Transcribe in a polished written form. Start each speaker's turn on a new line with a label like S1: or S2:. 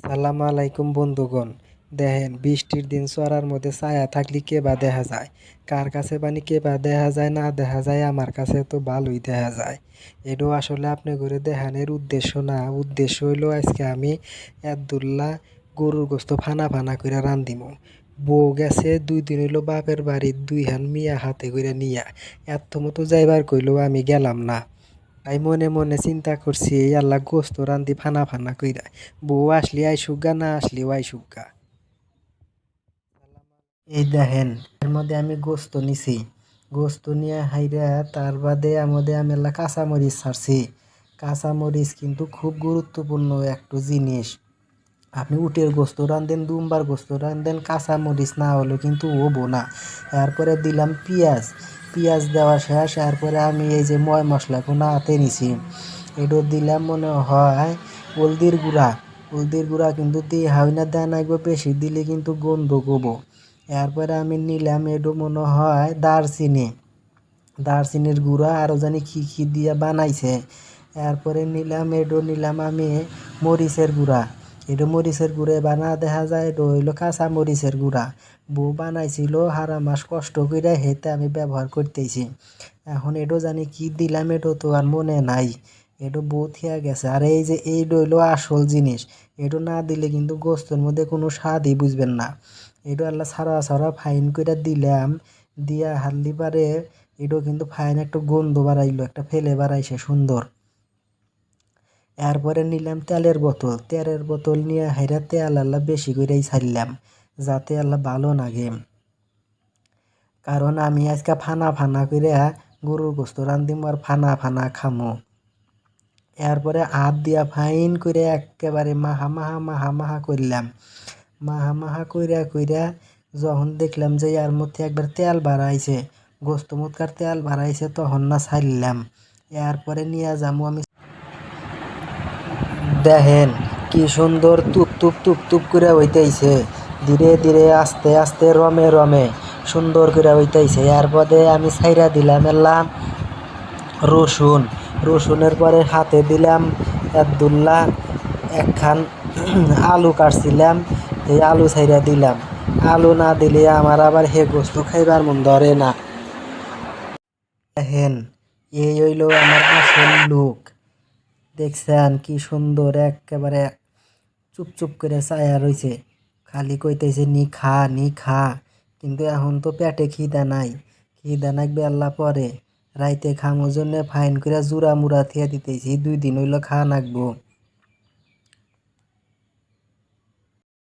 S1: সালাম আলাইকুম বন্ধুগণ। দেখেন বৃষ্টির দিন চড়ার মধ্যে ছায়া থাকলে কে বা দেখা যায়, কার কাছে বানি কে বা দেখা যায় না দেখা যায়, আমার কাছে তো ভালোই দেখা যায়। এটাও আসলে আপনি করে দেখানোর উদ্দেশ্য না, উদ্দেশ্য হইলো আজকে আমি এদুল্লাহ গরুর গোস্ত ফানা ফানা করে রান্ধিম। বউ গেছে 2 দিন হইলো বাপের বাড়ির, 2 হান মিয়া হাতে করে নিয়া এত মতো যাইবার কইলেও আমি গেলাম না। তাই মনে মনে চিন্তা করছি এই আল্লাহ গোস্ত রান্ধি ফানা ফানা কইরা, বউ আসলি আইসুগা না আসলিও আইসুগা। এই দেখেন এর মধ্যে আমি গোস্ত নিছি, গোস্ত নিয়ে হাইরা তার বাদে আমাদের আমি এলা কাঁচামরিচ ছাড়ছি। কাঁচামরিচ কিন্তু খুব গুরুত্বপূর্ণ একটু জিনিস। আপনি উটের গোস্ত রান্ধেন, দুম্বার গোস্ত রান্ধেন, কাঁচামরিচ না হলে কিন্তু হবো না। এরপরে দিলাম পেঁয়াজ, পেঁয়াজ দেওয়া শেষ। এরপরে আমি এই যে ময় মশলাগুলো হাতে নিছি, এটা দিলাম মনে হয় হলদির গুঁড়া। হলদির গুঁড়া কিন্তু দিয়ে হয় না, দেয় না বেশি দিলে কিন্তু গন্ধ গবো। এরপরে আমি নিলাম এডো মনে হয় দারচিনি, দারচিনির গুঁড়া আরও জানি কি দিয়ে বানাইছে। এরপরে নিলাম আমি মরিচের গুঁড়া। এটা মরিচের গুঁড়ে বানা দেখা যায়, এটা হইলো কাঁচা মরিচের গুঁড়া। বউ বানাইছিল হারা মাস কষ্ট করে, হেতে আমি ব্যবহার করতেছি। এখন এটো জানি কি দিলাম, এটো তো আর মনে নাই, এটো বউ থিয়া গেছে। আর এই যে এই হইলো আসল জিনিস, এটো না দিলে কিন্তু গোস্তের মধ্যে কোনো স্বাদই বুঝবেন না। এটো আল্লাহ ছাড়া ছাড়া ফাইন করে দিলাম, দিয়া হারলি পারে এটাও কিন্তু ফাইন একটা গন্ধ বাড়াইলো, একটা ফেলে বাড়াইছে সুন্দর। এরপরে নিলাম তেলের বোতল নিয়ে হাইরা তেল আল্লাহ বেশি করেই ছাড়লাম, যাতে আল্লাহ ভালো লাগে। কারণ আমি আজকে ফানা ফানা করে গরুর গোস্ত রান্ধিম আর ফানা ফানা খামো। এরপরে হাত দিয়া ফাইন করে একেবারে মাহা মাহা মাহা মাহা করলাম। মাহা মাহা কইরা যখন দেখলাম যে এর মধ্যে একবার তেল বাড়াইছে, গোস্ত মুতকার তেল বাড়াইছে, তখন না ছাড়লাম। এরপরে নিয়ে যাবো আমি। দেখেন কি সুন্দর টুপ টুপ টুপ টুপ করে হইতেছে, ধীরে ধীরে আস্তে আস্তে রমে রমে সুন্দর করে হইতেছে। এরপরে আমি ছাইরা দিলাম এলাম রসুন, রসুনের পরে হাতে দিলাম আব্দুল্লাহ একখান আলু কাটছিলাম, এই আলু ছাইরা দিলাম। আলু না দিলে আমার আবার হে গোস্ত খাইবার মন ধরে না। দেখেন এই হইলো আমার আসল লুক। দেখছেন কি সুন্দর একেবারে চুপ চুপ করে চায়া রইছে, খালি কইতেছে নি খা নি খা। কিন্তু এখন তো পেটে খিদা নাই, খিদা নাকবে আল্লাহ পরে, রাইতে খামোর জন্য ফাইন করে জুরা মুরা থিয়া দিতেছি, 2 দিন হইলো খা নাকবো।